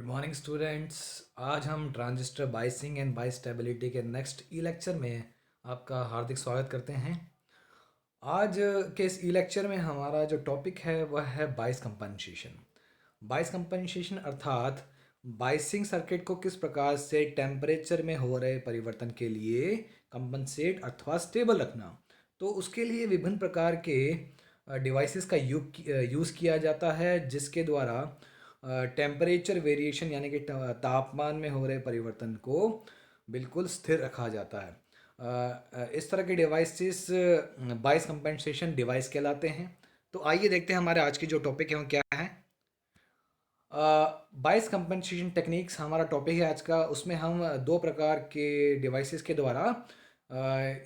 Morning students. आज हम transistor biasing and बाइस्टेबिलिटी के नेक्स्ट ई लेक्चर में आपका हार्दिक स्वागत करते हैं। आज के इस ई लेक्चर में हमारा जो टॉपिक है वह है बाइस कंपनसेशन। बाइस कंपनसेशन अर्थात बाइसिंग सर्किट को किस प्रकार से टेम्परेचर में हो रहे परिवर्तन के लिए कंपनसेट अथवा स्टेबल रखना। तो उसके लिए विभिन्न प्रकार के डिवाइसेस का यूज़ किया जाता है, जिसके द्वारा टेम्परेचर वेरिएशन यानी कि तापमान में हो रहे परिवर्तन को बिल्कुल स्थिर रखा जाता है। इस तरह के डिवाइसेस बाइस कंपनसेशन डिवाइस कहलाते हैं। तो आइए देखते हैं हमारे आज की जो टॉपिक है वो क्या है। बाइस कंपनसेशन टेक्निक्स हमारा टॉपिक है आज का। उसमें हम दो प्रकार के डिवाइसेस के द्वारा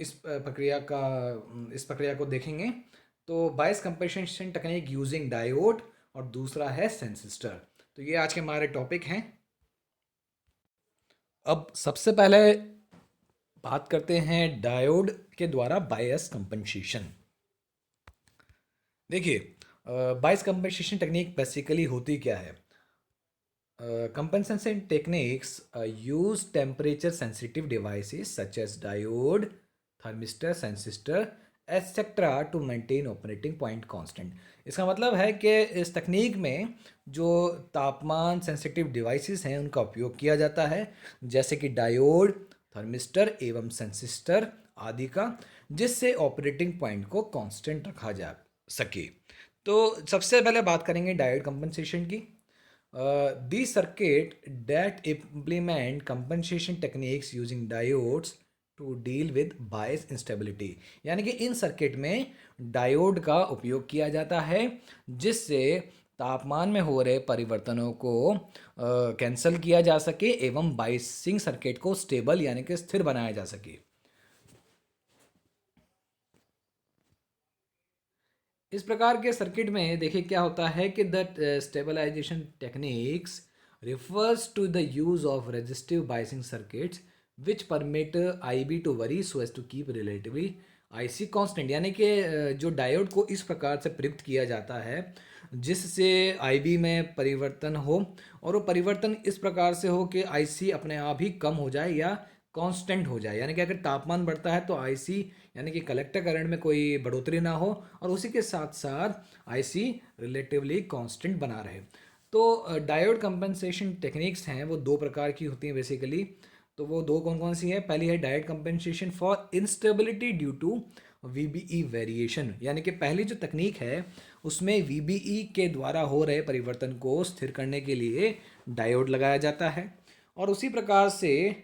इस प्रक्रिया को देखेंगे। तो बाइस कंपनसेशन टेक्निक यूजिंग डायोड और दूसरा है सेंसिस्टर। तो ये आज के हमारे टॉपिक हैं। अब सबसे पहले बात करते हैं डायोड के द्वारा बायस कंपनसेशन। देखिए, बायस कंपनसेशन टेक्निक बेसिकली होती क्या है। compensation techniques use temperature sensitive devices such as diode, thermistor, transistor etc to maintain operating point constant। इसका मतलब है कि इस तकनीक में जो तापमान सेंसिटिव डिवाइसेस हैं उनका उपयोग किया जाता है, जैसे कि डायोड, थर्मिस्टर एवं सेंसिस्टर आदि का, जिससे ऑपरेटिंग पॉइंट को कांस्टेंट रखा जा सके। तो सबसे पहले बात करेंगे डायोड कंपनसेशन की। These circuit that implement compensation techniques using diodes to deal with bias instability, यानी कि इन सर्किट में डायोड का उपयोग किया जाता है, जिससे तापमान में हो रहे परिवर्तनों को कैंसिल किया जा सके एवं बाइसिंग सर्किट को स्टेबल यानी कि स्थिर बनाया जा सके। इस प्रकार के सर्किट में देखिए क्या होता है कि the stabilization techniques refers to the use of resistive biasing circuits which permit I B to vary so as to keep relatively I C constant, यानी कि जो डायोड को इस प्रकार से प्रयुक्त किया जाता है जिससे आई बी में परिवर्तन हो, और वो परिवर्तन इस प्रकार से हो कि आई सी अपने आप ही कम हो जाए या कांस्टेंट हो जाए। यानी कि अगर तापमान बढ़ता है तो आईसी यानी कि कलेक्टर करंट में कोई बढ़ोतरी ना हो और उसी के साथ साथ आईसी रिलेटिवली कांस्टेंट बना रहे। तो डायोड कंपनसेशन टेक्निक्स हैं वो दो प्रकार की होती हैं बेसिकली। तो वो दो कौन कौन सी है। पहली है diode compensation for instability due to VBE variation, यानी कि पहली जो तकनीक है उसमें वीबीई के द्वारा हो रहे परिवर्तन को स्थिर करने के लिए डायोड लगाया जाता है, और उसी प्रकार से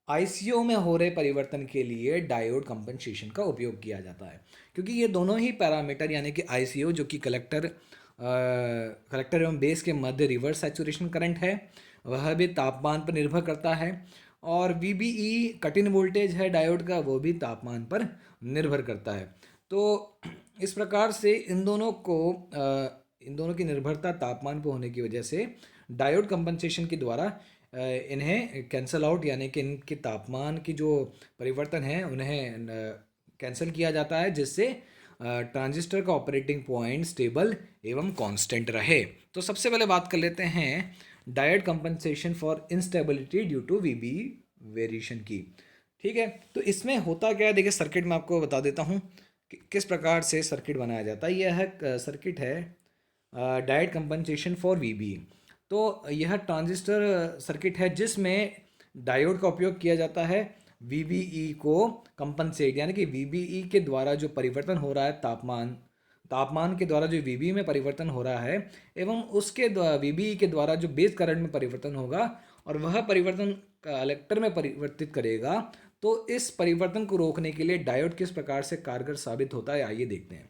आईसीओ में हो रहे परिवर्तन के लिए डायोड कंपनसेशन का उपयोग किया जाता है, क्योंकि ये दोनों ही पैरामीटर यानी कि आईसीओ जो कि कलेक्टर एवं बेस के मध्य रिवर्स सैचुरेशन करंट है, वह भी तापमान पर निर्भर करता है, और वीबीई कट इन वोल्टेज है डायोड का, वो भी तापमान पर निर्भर करता है। तो इस प्रकार से इन दोनों की निर्भरता तापमान पर होने की वजह से डायोड कंपनसेशन के द्वारा इन्हें कैंसल आउट यानी कि इनके तापमान की जो परिवर्तन है उन्हें कैंसिल किया जाता है, जिससे ट्रांजिस्टर का ऑपरेटिंग पॉइंट स्टेबल एवं कांस्टेंट रहे। तो सबसे पहले बात कर लेते हैं diode compensation for instability due to VB variation की। ठीक है, तो इसमें होता क्या है, देखिए सर्किट में आपको बता देता हूँ कि किस प्रकार से सर्किट बनाया जाता है। यह सर्किट है डायोड कंपनसेशन फॉर वीबी। तो यह ट्रांजिस्टर सर्किट है जिसमें डायोड का उपयोग किया जाता है वीबीई को कंपनसेट, यानी कि वीबीई के द्वारा जो परिवर्तन हो रहा है तापमान के द्वारा जो वीबीई में परिवर्तन हो रहा है एवं उसके द्वारा वीबीई के द्वारा जो बेस करंट में परिवर्तन होगा और वह परिवर्तन कलेक्टर में परिवर्तित करेगा। तो इस परिवर्तन को रोकने के लिए डायोड किस प्रकार से कारगर साबित होता है, आइए देखते हैं।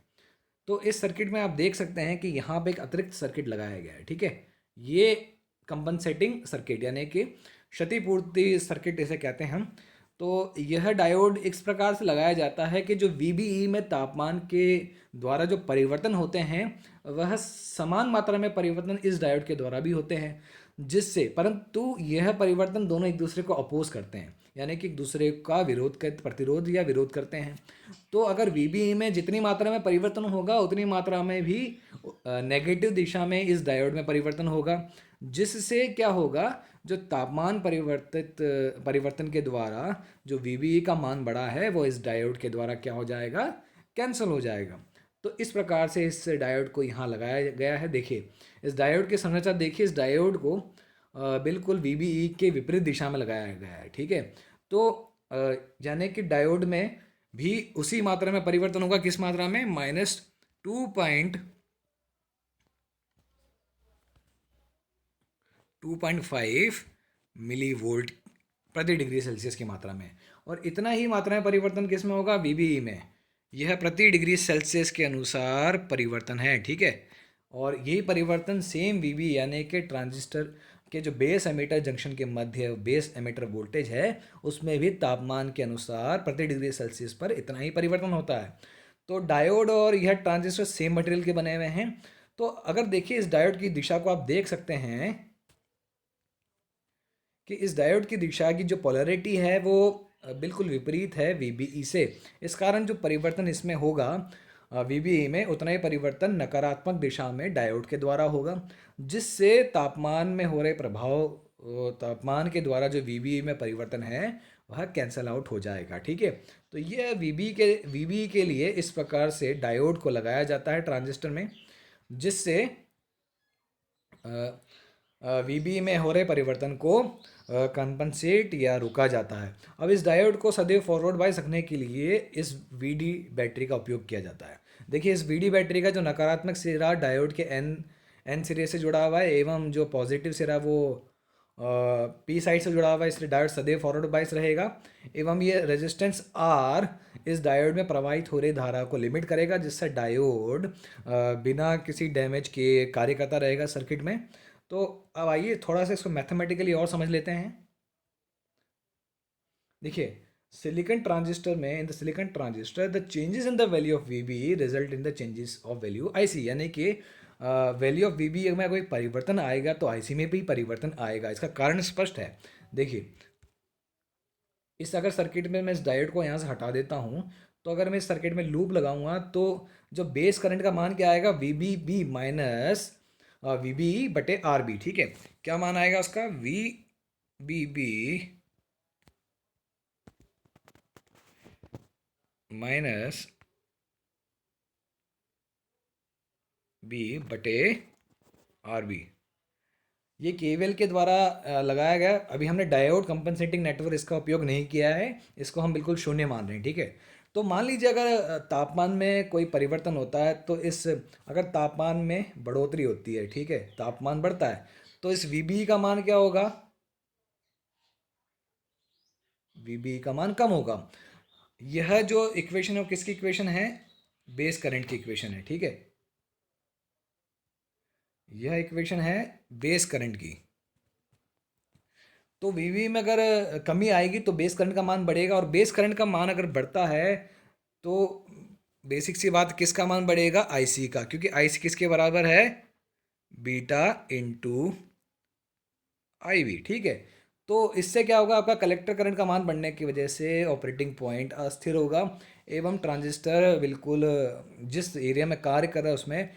तो इस सर्किट में आप देख सकते हैं कि यहाँ पे एक अतिरिक्त सर्किट लगाया गया है। ठीक है, ये कंपनसेटिंग सर्किट यानी कि क्षतिपूर्ति सर्किट इसे कहते हैं हम। तो यह डायोड इस प्रकार से लगाया जाता है कि जो वीबीई में तापमान के द्वारा जो परिवर्तन होते हैं वह समान मात्रा में परिवर्तन इस डायोड के द्वारा भी होते हैं, जिससे परंतु यह परिवर्तन दोनों एक दूसरे को अपोज करते हैं, यानी कि एक दूसरे का प्रतिरोध या विरोध करते हैं। तो अगर वीबीई में जितनी मात्रा में परिवर्तन होगा उतनी मात्रा में भी नेगेटिव दिशा में इस डायोड में परिवर्तन होगा, जिससे क्या होगा, जो तापमान परिवर्तन के द्वारा जो वीबीई का मान बढ़ा है वो इस डायोड के द्वारा क्या हो जाएगा, कैंसिल हो जाएगा। तो इस प्रकार से इस डायोड को यहाँ लगाया गया है। देखिए इस डायोड की संरचना देखिए, इस डायोड को बिल्कुल वीबीई के विपरीत दिशा में लगाया गया है, ठीक है। तो यानी कि डायोड में भी उसी मात्रा में परिवर्तन होगा, किस मात्रा में, -2.5 मिली वोल्ट प्रति डिग्री सेल्सियस की मात्रा में। और इतना ही मात्रा में परिवर्तन किस में होगा, वीबीई में। यह प्रति डिग्री सेल्सियस के अनुसार परिवर्तन है, ठीक है। और यही परिवर्तन सेम वीबी यानी कि ट्रांजिस्टर के जो बेस एमिटर जंक्शन के मध्य बेस एमिटर वोल्टेज है उसमें भी तापमान के अनुसार प्रति डिग्री सेल्सियस पर इतना ही परिवर्तन होता है। तो डायोड और यह ट्रांजिस्टर सेम मटेरियल के बने हुए हैं। तो अगर देखिए इस डायोड की दिशा को आप देख सकते हैं कि इस डायोड की दिशा की जो पोलैरिटी है वो बिल्कुल विपरीत है वीबीई से। इस कारण जो परिवर्तन इसमें होगा वीबीई में, उतना ही परिवर्तन नकारात्मक दिशा में डायोड के द्वारा होगा, जिससे तापमान में हो रहे प्रभाव तापमान के द्वारा जो वीबीई में परिवर्तन है वह कैंसल आउट हो जाएगा, ठीक है। तो यह वीबीई के लिए इस प्रकार से डायोड को लगाया जाता है ट्रांजिस्टर में, जिससे वीबी में हो रहे परिवर्तन को कंपनसेट या रुका जाता है। अब इस डायोड को सदैव फॉरवर्ड बायस रखने के लिए इस वीडी बैटरी का उपयोग किया जाता है। देखिए इस वीडी बैटरी का जो नकारात्मक सिरा डायोड के एन सिरे से जुड़ा हुआ है एवं जो पॉजिटिव सिरा वो पी साइड से जुड़ा हुआ है, इसलिए डायोड सदैव फॉरवर्ड बायस रहेगा। एवं ये रेजिस्टेंस आर इस डायोड में प्रवाहित हो रही धारा को लिमिट करेगा, जिससे डायोड बिना किसी डैमेज के कार्य करता रहेगा सर्किट में। तो अब आइए थोड़ा सा इसको मैथमेटिकली और समझ लेते हैं। देखिए सिलिकॉन ट्रांजिस्टर में, in the silicon transistor the changes in the value of VB result in the changes of value IC, यानी कि वैल्यू ऑफ वीबी में कोई परिवर्तन आएगा तो आईसी में भी परिवर्तन आएगा। इसका कारण स्पष्ट है। देखिए इस अगर सर्किट में मैं इस डायोड को यहाँ से हटा देता हूँ, तो अगर मैं इस सर्किट में लूप लगाऊंगा तो जो बेस करंट का मान क्या आएगा, V B B minus V B बटे आर बी, ठीक है। क्या मान आएगा उसका, V B B minus B बटे आर बी। ये केवीएल के द्वारा लगाया गया। अभी हमने डायोड कंपनसेटिंग नेटवर्क इसका उपयोग नहीं किया है, इसको हम बिल्कुल शून्य मान रहे हैं, ठीक है। तो मान लीजिए अगर तापमान में कोई परिवर्तन होता है तो इस अगर तापमान में बढ़ोतरी होती है, ठीक है, तापमान बढ़ता है तो इस वीबी का मान क्या होगा, वीबी का मान कम होगा। यह जो इक्वेशन है किसकी इक्वेशन है, बेस करंट की इक्वेशन है, ठीक है। यह इक्वेशन है बेस करंट की। तो वीवी में अगर कमी आएगी तो बेस करंट का मान बढ़ेगा, और बेस करंट का मान अगर बढ़ता है तो बेसिक सी बात किसका मान बढ़ेगा, आईसी का, क्योंकि आईसी किसके बराबर है, बीटा इंटू आई वी, ठीक है। तो इससे क्या होगा, आपका कलेक्टर करंट का मान बढ़ने की वजह से ऑपरेटिंग पॉइंट अस्थिर होगा एवं ट्रांजिस्टर बिल्कुल जिस एरिया में कार्य कर रहा है उसमें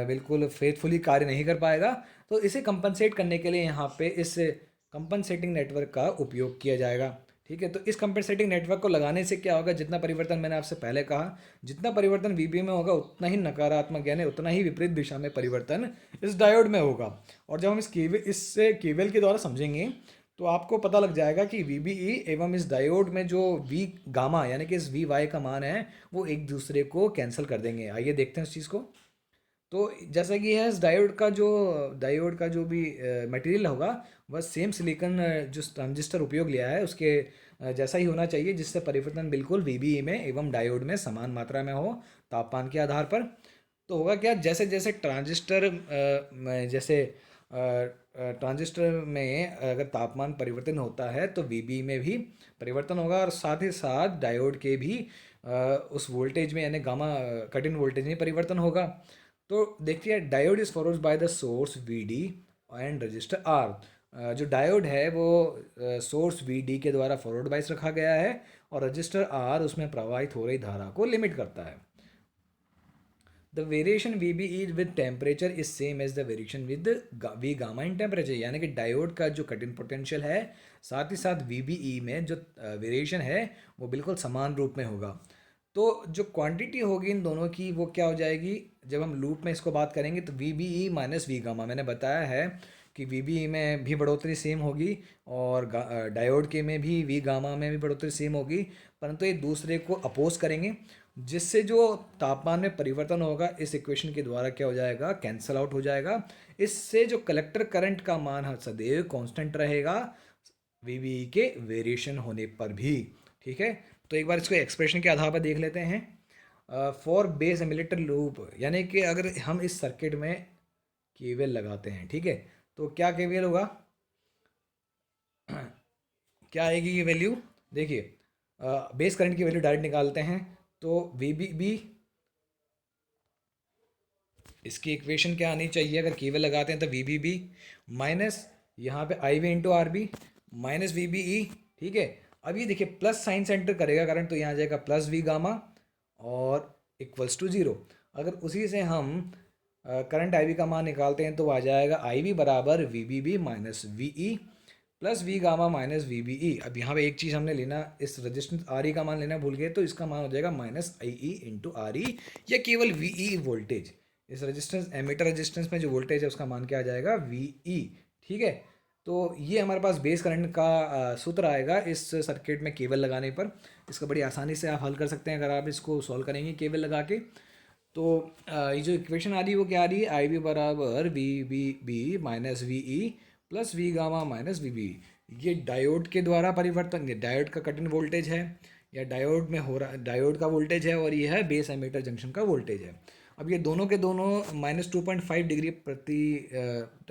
बिल्कुल फेथफुली कार्य नहीं कर पाएगा। तो इसे कंपनसेट करने के लिए यहाँ पे इस कंपनसेटिंग नेटवर्क का उपयोग किया जाएगा, ठीक है। तो इस कंपनसेटिंग नेटवर्क को लगाने से क्या होगा, जितना परिवर्तन मैंने आपसे पहले कहा, जितना परिवर्तन वीबी में होगा उतना ही नकारात्मक यानी उतना ही विपरीत दिशा में परिवर्तन इस डायोड में होगा। और जब हम इससे केवल के द्वारा समझेंगे तो आपको पता लग जाएगा कि वीबीई एवं इस डायोड में जो वी गामा यानी कि इस वी वाई का मान है वो एक दूसरे को कैंसिल कर देंगे। आइए देखते हैं इस चीज़ को। तो जैसा कि है इस डायोड का जो भी मटेरियल होगा वह सेम सिलिकॉन जो ट्रांजिस्टर उपयोग लिया है उसके जैसा ही होना चाहिए, जिससे परिवर्तन बिल्कुल वीबीई में एवं डायोड में समान मात्रा में हो तापमान के आधार पर। तो होगा क्या, जैसे जैसे ट्रांजिस्टर में अगर तापमान परिवर्तन होता है तो वीबी में भी परिवर्तन होगा, और साथ ही साथ डायोड के भी उस वोल्टेज में यानी गामा कट इन वोल्टेज में परिवर्तन होगा। तो देखिए diode is followed by the source V D and resistor R. जो डायोड है वो सोर्स वी डी के द्वारा फॉरवर्ड बायस रखा गया है और रजिस्टर आर उसमें प्रवाहित हो रही धारा को लिमिट करता है। The variation V B E with temperature is same as the variation with V gamma in temperature, यानी कि डायोड का जो कट इन पोटेंशियल है साथ ही साथ वी बी ई में जो वेरिएशन है वो बिल्कुल समान रूप में होगा। तो जो क्वांटिटी होगी इन दोनों की वो क्या हो जाएगी, जब हम लूप में इसको बात करेंगे तो V B E minus V gamma, मैंने बताया है कि वी बी ई में भी बढ़ोतरी सेम होगी और डायोड के में भी वी गामा में भी बढ़ोतरी सेम होगी, परंतु ये दूसरे को अपोज करेंगे, जिससे जो तापमान में परिवर्तन होगा इस इक्वेशन के द्वारा क्या हो जाएगा, कैंसल आउट हो जाएगा। इससे जो कलेक्टर करंट का मान सदैव कांस्टेंट रहेगा वीबीई के वेरिएशन होने पर भी। ठीक है, तो एक बार इसको एक्सप्रेशन के आधार पर देख लेते हैं। फॉर बेस एमिलेटर लूप, यानी कि अगर हम इस सर्किट में केवीएल लगाते हैं, ठीक है, तो क्या केवीएल होगा, क्या आएगी ये वैल्यू, देखिए बेस करंट की वैल्यू डायरेक्ट निकालते हैं तो वी बी बी, इसकी इक्वेशन क्या आनी चाहिए, अगर केवल लगाते हैं तो वी बी बी माइनस यहाँ पे I V into R B minus V B E. ठीक है, अब ये देखिए प्लस साइन सेंटर करेगा करंट, तो यहाँ आ जाएगा प्लस वी गामा और इक्वल्स टू ज़ीरो। अगर उसी से हम करंट आई वी का मान निकालते हैं तो वो आ जाएगा आई वी बराबर V B B minus V E plus V gamma minus V B E. अब यहाँ पे एक चीज़ हमने लेना, इस रजिस्टेंस आर ई का मान लेना भूल गए, तो इसका मान हो जाएगा माइनस आई ई इंटू आर ई, या केवल वी ई वोल्टेज, इस रजिस्टेंस एमीटर रजिस्टेंस में जो वोल्टेज है उसका मान क्या आ जाएगा, वी ई। ठीक है, तो ये हमारे पास बेस करंट का सूत्र आएगा इस सर्किट में केवल लगाने पर। इसको बड़ी आसानी से आप हल कर सकते हैं अगर आप इसको सॉल्व करेंगे केवल लगा के। तो ये जो इक्वेशन आ रही है वो क्या आ रही है, आई बी बराबर V B B minus V E plus V gamma minus V B. ये डायोड के द्वारा परिवर्तन, ये डायोड का कट इन वोल्टेज है या डायोड में हो रहा, डायोड का वोल्टेज है, और ये है बेस एमीटर जंक्शन का वोल्टेज है। अब ये दोनों के दोनों -2.5 डिग्री प्रति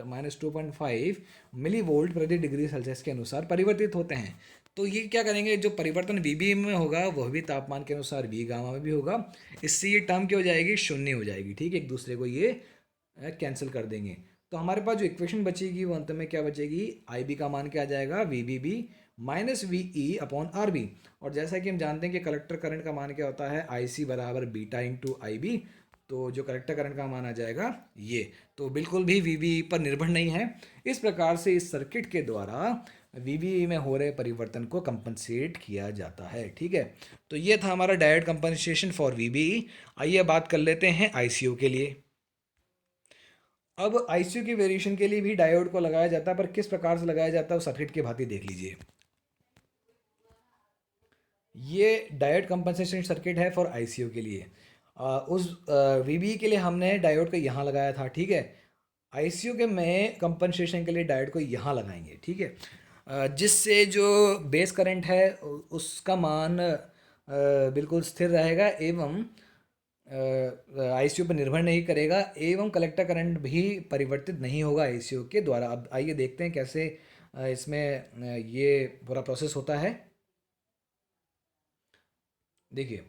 -2.5 मिली वोल्ट प्रति डिग्री सेल्सियस के अनुसार परिवर्तित होते हैं। तो ये क्या करेंगे, जो परिवर्तन वी बी में होगा वह भी तापमान के अनुसार वी गामा में भी होगा। इससे ये टर्म क्या हो जाएगी, शून्य हो जाएगी। ठीक है, एक दूसरे को ये कैंसिल कर देंगे। तो हमारे पास जो इक्वेशन बचेगी वो अंत में क्या बचेगी, आई बी का मान क्या आ जाएगा, V B B minus V E upon R B. और जैसा कि हम जानते हैं कि कलेक्टर करंट का मान क्या होता है, आई सी बराबर बीटा इंटू आई बी। तो जो कलेक्टर करंट का मान आ जाएगा ये, तो बिल्कुल भी वी बी ई पर निर्भर नहीं है। इस प्रकार से इस सर्किट के द्वारा वी बी ई में हो रहे परिवर्तन को कंपनसेट किया जाता है। ठीक है, तो ये था हमारा diode compensation for V B E. आइए बात कर लेते हैं आई सी यू के लिए। अब आई सी यू की वेरिएशन के लिए भी डायोड को लगाया जाता है, पर किस प्रकार से लगाया जाता है वो सर्किट की भांति देख लीजिए। ये डायोड कंपनसेशन सर्किट है फॉर आईसीयू के लिए। उस वीबी के लिए हमने डायोड को यहाँ लगाया था। ठीक है, आईसीयू के में कंपनसेशन के लिए डायोड को यहाँ लगाएंगे। ठीक है, जिससे जो बेस करंट है उसका मान बिल्कुल स्थिर रहेगा एवं आईसीयू पर निर्भर नहीं करेगा, एवं कलेक्टर करंट भी परिवर्तित नहीं होगा आईसीयू के द्वारा। अब आइए देखते हैं कैसे इसमें ये पूरा प्रोसेस होता है। देखिए,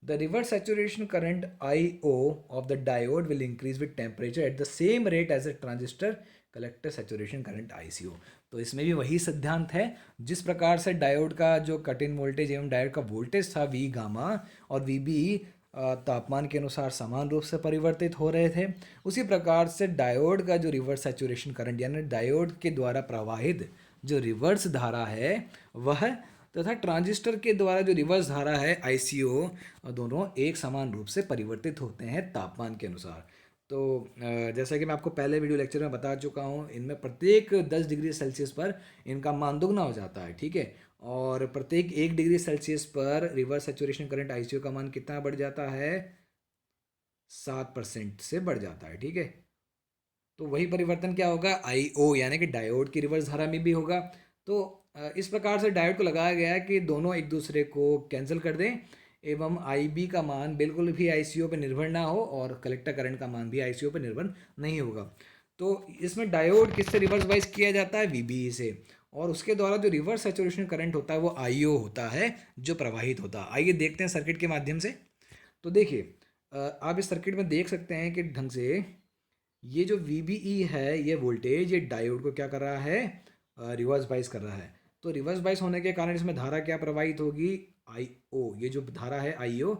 the reverse saturation current IO of the diode will increase with temperature at the same rate as the transistor collector saturation current ICO। तो इसमें भी वही सिद्धांत है, जिस प्रकार से डायोड का जो कट इन वोल्टेज एवं डायोड का वोल्टेज था वी गामा और वी बी तापमान के अनुसार समान रूप से परिवर्तित हो रहे थे, उसी प्रकार से डायोड का जो रिवर्स सैचुरेशन करंट यानी डायोड के द्वारा प्रवाहित जो रिवर्स धारा है वह तथा ट्रांजिस्टर के द्वारा जो रिवर्स धारा है ICO, दोनों एक समान रूप से परिवर्तित होते हैं तापमान के अनुसार। तो जैसा कि मैं आपको पहले वीडियो लेक्चर में बता चुका हूँ, इनमें प्रत्येक 10 डिग्री सेल्सियस पर इनका मान दुगना हो जाता है। ठीक है, और प्रत्येक 1 डिग्री सेल्सियस पर रिवर्स सैचुरेशन करंट ICO का मान कितना बढ़ जाता है, 7% से बढ़ जाता है। ठीक है, तो वही परिवर्तन क्या होगा, IO यानी कि डायोड की रिवर्स धारा में भी होगा। तो इस प्रकार से डायोड को लगाया गया है कि दोनों एक दूसरे को कैंसिल कर दें एवं IB का मान बिल्कुल भी ICO पर निर्भर ना हो और कलेक्टर करंट का मान भी ICO पर निर्भर नहीं होगा। तो इसमें डायोड किससे रिवर्स बाइस किया जाता है, VBE से, और उसके द्वारा जो रिवर्स सैचुरेशन करंट होता है वो IO होता है जो प्रवाहित होता है। आइए देखते हैं सर्किट के माध्यम से। तो देखिए, आप इस सर्किट में देख सकते हैं कि ढंग से ये जो VBE है ये वोल्टेज ये डायोड को क्या कर रहा है, रिवर्स बाइस कर रहा है। तो रिवर्स बाइस होने के कारण इसमें धारा क्या प्रवाहित होगी, IO। ये जो धारा है IO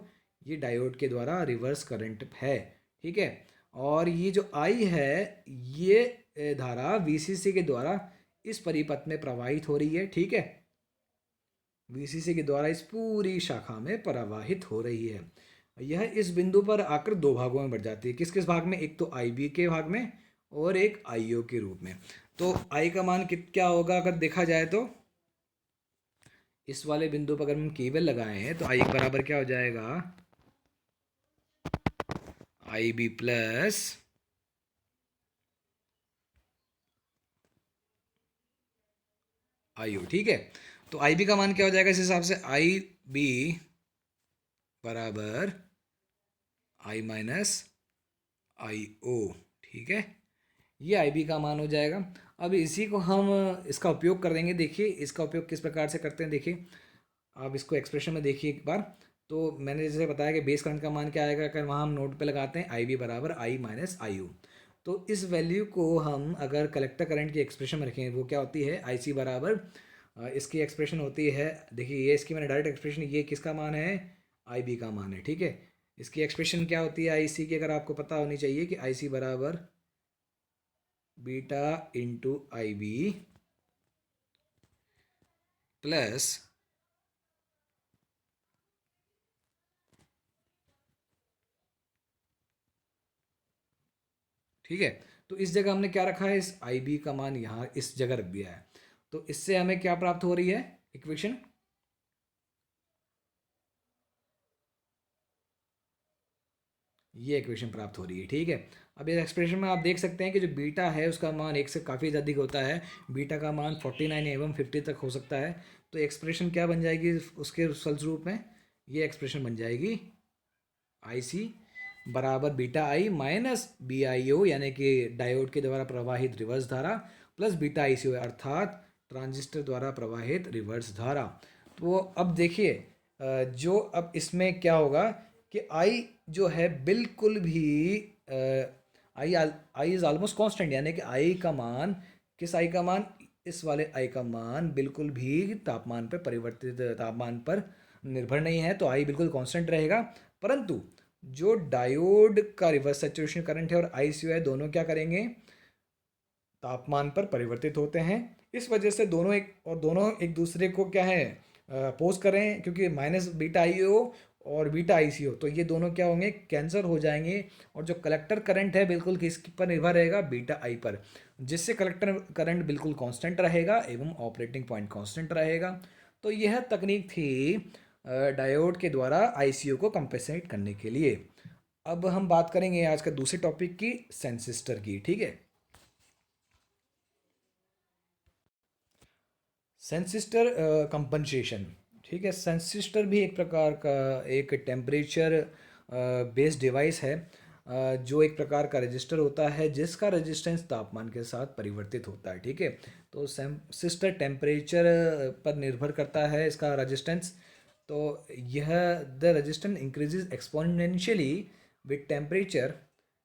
ये डायोड के द्वारा रिवर्स करंट है। ठीक है। और ये जो आई है, ये धारा वीसीसी के द्वारा इस परिपथ में प्रवाहित हो रही है, ठीक है। वीसीसी के द्वारा इस पूरी शाखा में प्रवाहित हो रही है। यह इस बिंदु पर आकर दो भागों में बढ़ जाती है। किस किस भाग में? एक तो आई बी के भाग में और एक आई ओ के रूप में। तो आई का मान क्या होगा अगर देखा जाए तो? इस वाले बिंदु पर अगर हम केवल लगाए हैं तो आई बराबर क्या हो जाएगा? आई बी प्लस आई ओ, ठीक है। तो आई बी का मान क्या हो जाएगा इस हिसाब से? आई बी बराबर आई माइनस आई ओ, ठीक है। ये आई बी का मान हो जाएगा। अब इसी को हम इसका उपयोग कर देंगे। देखिए इसका उपयोग किस प्रकार से करते हैं, देखिए आप इसको एक्सप्रेशन में देखिए एक बार। तो मैंने जैसे बताया कि बेस करंट का मान क्या आएगा, अगर वहाँ हम नोट पे लगाते हैं आई बी बराबर आई माइनस आई यू। तो इस वैल्यू को हम अगर कलेक्टर करंट की एक्सप्रेशन में रखें, वो क्या होती है? आई सी बराबर इसकी एक्सप्रेशन होती है, देखिए ये इसकी मैंने डायरेक्ट एक्सप्रेशन, ये किसका मान है? आई बी का मान है, ठीक है। इसकी एक्सप्रेशन क्या होती है आई सी की? अगर आपको पता होनी चाहिए कि आई सी बराबर बीटा इंटू आई बी प्लस ठीक है। तो इस जगह हमने क्या रखा है? इस आई बी का मान यहाँ इस जगह रख दिया है। तो इससे हमें क्या प्राप्त हो रही है इक्वेशन? ये इक्वेशन प्राप्त हो रही है, ठीक है। अब इस एक्सप्रेशन में आप देख सकते हैं कि जो बीटा है उसका मान एक से काफ़ी अधिक होता है। बीटा का मान 49 एवं 50 तक हो सकता है। तो एक्सप्रेशन क्या बन जाएगी उसके फलस्वरूप में? ये एक्सप्रेशन बन जाएगी आई सी बराबर beta I minus B I O, यानी कि डायोड के द्वारा प्रवाहित रिवर्स धारा, प्लस बीटा आई सी ओ अर्थात ट्रांजिस्टर द्वारा प्रवाहित रिवर्स धारा। तो अब देखिए जो अब इसमें क्या होगा कि आई जो है बिल्कुल भी आई आई इज ऑलमोस्ट कांस्टेंट, यानी कि आई का मान, किस आई का मान? इस वाले आई का मान बिल्कुल भी तापमान पर परिवर्तित, तापमान पर निर्भर नहीं है। तो आई बिल्कुल कांस्टेंट रहेगा। परंतु जो डायोड का रिवर्स सैचुरेशन करंट है और आई सी है, दोनों क्या करेंगे? तापमान पर परिवर्तित होते हैं। इस वजह से दोनों एक दूसरे को क्या है अपोज करें, क्योंकि माइनस बीटा आई ओ और बीटा आई सी ओ, तो ये दोनों क्या होंगे? कैंसर हो जाएंगे। और जो कलेक्टर करंट है बिल्कुल किस पर निर्भर रहेगा? बीटा आई पर, जिससे कलेक्टर करंट बिल्कुल कांस्टेंट रहेगा एवं ऑपरेटिंग पॉइंट कांस्टेंट रहेगा। तो यह तकनीक थी डायोड के द्वारा आईसीओ को कंपेंसेट करने के लिए। अब हम बात करेंगे आज का दूसरे टॉपिक की, सेंसिस्टर की, ठीक है। सेंसिस्टर कंपनसेशन, ठीक है। सेंसिस्टर भी एक प्रकार का एक टेम्परेचर बेस्ड डिवाइस है, जो एक प्रकार का रजिस्टर होता है जिसका रेजिस्टेंस तापमान के साथ परिवर्तित होता है, ठीक है। तो सेंसिस्टर टेम्परेचर पर निर्भर करता है इसका रेजिस्टेंस। तो यह the resistance increases exponentially with temperature,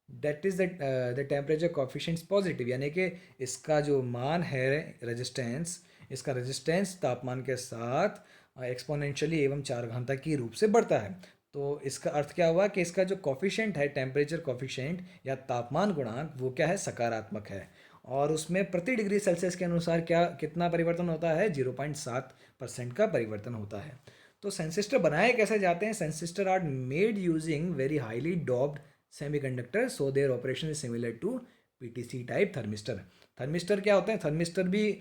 that is the temperature coefficient positive, यानी कि इसका जो मान है रेजिस्टेंस, इसका रेजिस्टेंस तापमान के साथ एक्सपोनेंशियली एवं चार घाता की रूप से बढ़ता है। तो इसका अर्थ क्या हुआ कि इसका जो कॉफिशिएंट है, टेम्परेचर कॉफिशिएंट या तापमान गुणांक, वो क्या है? सकारात्मक है। और उसमें प्रति डिग्री सेल्सियस के अनुसार क्या कितना परिवर्तन होता है? 0.7% का परिवर्तन होता है। तो सेंसिस्टर बनाए कैसे जाते हैं? Sensistor are made using very highly doped semiconductor, so their operation is similar to PTC type thermistor. Thermistor क्या होते हैं? थर्मिस्टर भी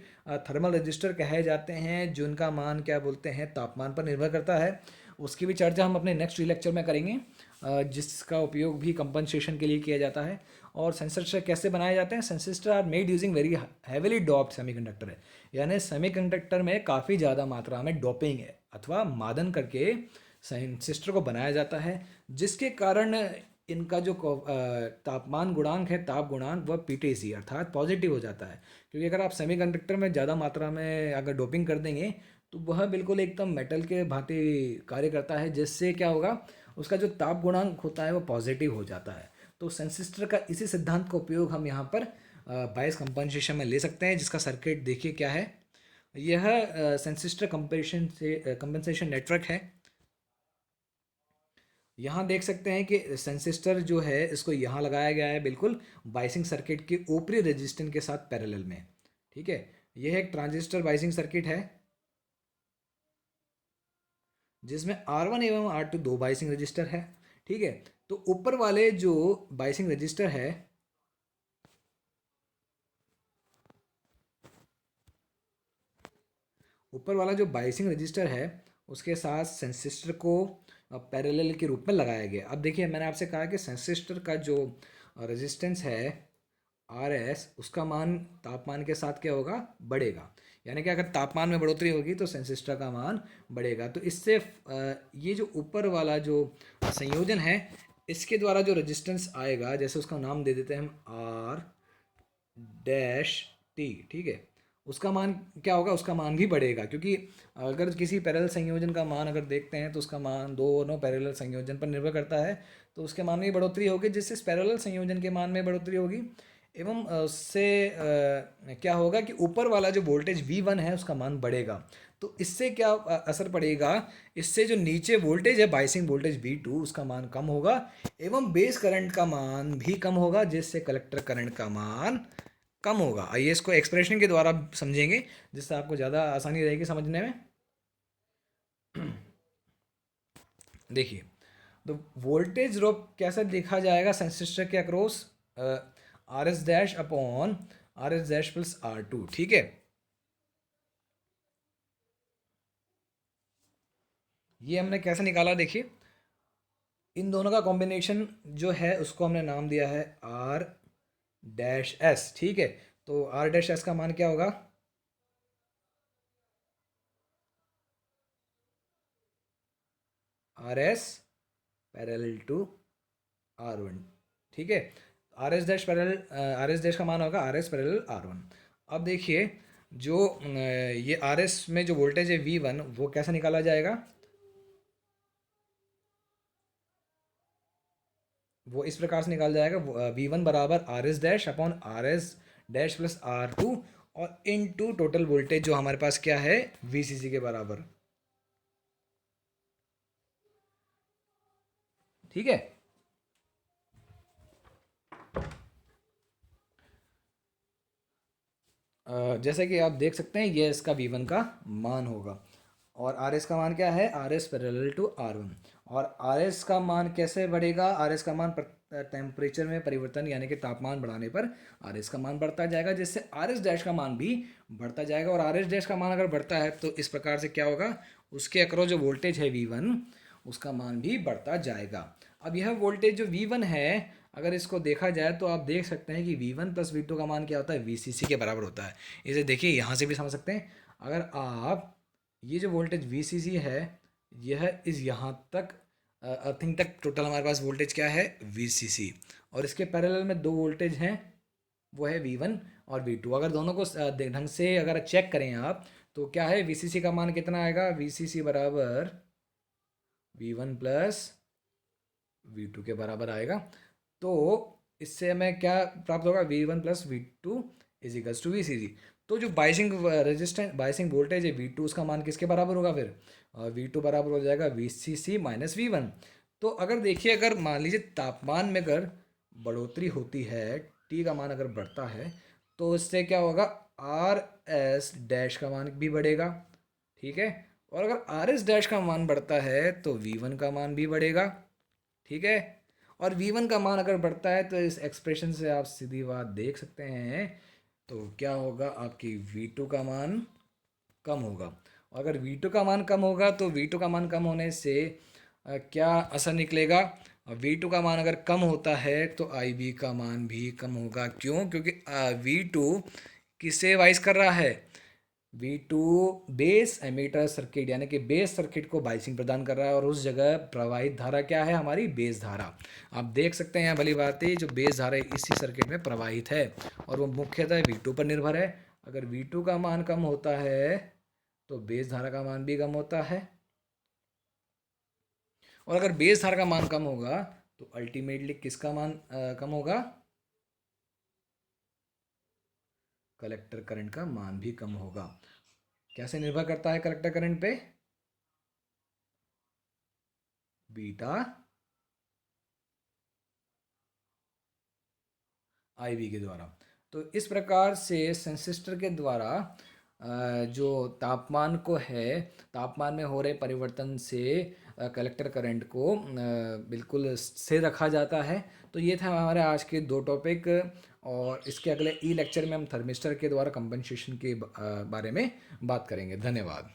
थर्मल रजिस्टर कहे जाते हैं, जिनका मान क्या बोलते हैं? तापमान पर निर्भर करता है। उसकी भी चर्चा हम अपने नेक्स्ट लेक्चर में करेंगे, जिसका उपयोग भी कंपनसेशन के लिए किया जाता है। और सेंसिस्टर कैसे बनाए जाते हैं? Sensistor are made using very heavily doped semiconductor है, यानी सेमीकंडक्टर में काफ़ी ज़्यादा मात्रा में डोपिंग है अथवा मादन करके सेंसिस्टर को बनाया जाता है, जिसके कारण इनका जो तापमान गुणांक है, ताप गुणांक, वह पीटीसी अर्थात पॉजिटिव हो जाता है। क्योंकि अगर आप सेमीकंडक्टर में ज़्यादा मात्रा में अगर डोपिंग कर देंगे तो वह बिल्कुल एकदम मेटल के भांति कार्य करता है, जिससे क्या होगा? उसका जो ताप गुणांक होता है वो पॉजिटिव हो जाता है। तो सेंसिस्टर का इसी सिद्धांत का उपयोग हम यहाँ पर बायस कंपनसेशन में ले सकते हैं, जिसका सर्किट देखिए क्या है। यह सेंसिस्टर कंपनसेशन नेटवर्क है। यहाँ देख सकते हैं कि सेंसिस्टर जो है इसको यहाँ लगाया गया है बिल्कुल बाइसिंग सर्किट के ऊपरी रेजिस्टेंस के साथ पैरेलल में। ठीक है, यह एक ट्रांजिस्टर बाइसिंग सर्किट है जिसमें R1 एवं R2 दो बाइसिंग रजिस्टर है। ठीक है, तो ऊपर वाले जो बाइसिंग रजिस्टर है, ऊपर वाला जो बाइसिंग रजिस्टर है उसके साथ सेंसिस्टर को पैरेलल के रूप में लगाया गया। अब देखिए, मैंने आपसे कहा कि सेंसिस्टर का जो रेजिस्टेंस है आर एस, उसका मान तापमान के साथ क्या होगा, बढ़ेगा। यानी कि अगर तापमान में बढ़ोतरी होगी तो सेंसिस्टर का मान बढ़ेगा। तो इससे ये जो ऊपर वाला जो संयोजन है इसके द्वारा जो रेजिस्टेंस आएगा, जैसे उसका नाम दे देते हैं हम आर डैश टी। ठीक है, उसका मान क्या होगा, उसका मान भी बढ़ेगा, क्योंकि अगर किसी पैरेलल संयोजन का मान अगर देखते हैं तो उसका मान दोनों पैरेलल संयोजन पर निर्भर करता है, तो उसके मान में बढ़ोतरी होगी, जिससे इस पैरेलल संयोजन के मान में बढ़ोतरी होगी। एवं उससे क्या होगा कि ऊपर वाला जो वोल्टेज V1 है उसका मान बढ़ेगा। तो इससे क्या असर पड़ेगा, इससे जो नीचे वोल्टेज है बाइसिंग वोल्टेज V2 उसका मान कम होगा एवं बेस करंट का मान भी कम होगा, जिससे कलेक्टर करंट का मान कम होगा। आइए इसको एक्सप्रेशन के द्वारा समझेंगे, जिससे आपको ज़्यादा आसानी रहेगी समझने में। देखिए, तो वोल्टेज ड्रॉप कैसे देखा जाएगा सेंसिस्टर के across, are S dash upon are S dash plus R2। ठीक है, ये हमने कैसे निकाला, देखिए इन दोनों का कॉम्बिनेशन जो है उसको हमने नाम दिया है आर डैश एस। ठीक है, तो आर डैश एस का मान क्या होगा, R S parallel to R1। ठीक है, R S dash parallel, R S dash का मान होगा आर एस पैरेलल R1। अब देखिए, जो ये आर एस में जो वोल्टेज है V1 वो कैसे निकाला जाएगा, वो इस प्रकार से निकाला जाएगा, V1 बराबर are S dash upon are S dash plus R2 और इन टू टोटल वोल्टेज जो हमारे पास क्या है VCC के बराबर। ठीक है, जैसे कि आप देख सकते हैं ये इसका V1 का मान होगा, और आर एस का मान क्या है, R S parallel to R1। और आर एस का मान कैसे बढ़ेगा, आर एस का मान टेम्परेचर में परिवर्तन यानी कि तापमान बढ़ाने पर आर एस का मान बढ़ता जाएगा, जिससे आर एस डैश का मान भी बढ़ता जाएगा। और आर एस डैश का मान अगर बढ़ता है तो इस प्रकार से क्या होगा, उसके अक्रॉस जो वोल्टेज है V1 उसका मान भी बढ़ता जाएगा। अब यह वोल्टेज जो V1 है, अगर इसको देखा जाए तो आप देख सकते हैं कि V1 प्लस V2 का मान क्या होता है, VCC के बराबर होता है। इसे देखिए यहाँ से भी समझ सकते हैं, अगर आप ये जो वोल्टेज VCC है यह इस यहाँ तक अर्थिंग तक टोटल हमारे पास वोल्टेज क्या है VCC, और इसके पैरेलल में दो वोल्टेज हैं वो है V1 और V2। अगर दोनों को ढंग से अगर चेक करें आप तो क्या है, VCC का मान कितना आएगा, VCC बराबर V1 प्लस V2 के बराबर आएगा। तो इससे हमें क्या प्राप्त होगा, V1 plus V2 is equals to VCC। तो जो बाइसिंग रेजिस्टेंस बाइसिंग वोल्टेज है V2 उसका मान किसके बराबर होगा फिर, V2 बराबर हो जाएगा VCC माइनस V1। तो अगर देखिए, अगर मान लीजिए तापमान में अगर बढ़ोतरी होती है, T का मान अगर बढ़ता है तो इससे क्या होगा, आर एस डैश का मान भी बढ़ेगा। ठीक है, और अगर आर एस डैश का मान बढ़ता है तो V1 का मान भी बढ़ेगा। ठीक है, और V1 का मान अगर बढ़ता है तो इस एक्सप्रेशन से आप सीधी बात देख सकते हैं, तो क्या होगा, आपकी V2 का मान कम होगा। और अगर V2 का मान कम होगा तो V2 का मान कम होने से क्या असर निकलेगा, V2 का मान अगर कम होता है तो IB का मान भी कम होगा। क्यों, क्योंकि V2 किससे वाइस कर रहा है, V2 बेस एमीटर सर्किट यानी कि बेस सर्किट को बाइसिंग प्रदान कर रहा है, और उस जगह प्रवाहित धारा क्या है, हमारी बेस धारा। आप देख सकते हैं यहाँ भली बात है, जो बेस धारा इसी सर्किट में प्रवाहित है और वो मुख्यतः V2 पर निर्भर है। अगर V2 का मान कम होता है तो बेस धारा का मान भी कम होता है, और अगर बेस धारा का मान कम होगा तो अल्टीमेटली किसका मान कम होगा, कलेक्टर करंट का मान भी कम होगा। कैसे निर्भर करता है कलेक्टर करंट पे, बीटा आईवी के द्वारा। तो इस प्रकार से सेंसिस्टर के द्वारा जो तापमान को है, तापमान में हो रहे परिवर्तन से कलेक्टर करंट को बिल्कुल स्थिर रखा जाता है। तो ये था हमारे आज के दो टॉपिक, और इसके अगले ई लेक्चर में हम थर्मिस्टर के द्वारा कंपनसेशन के बारे में बात करेंगे। धन्यवाद।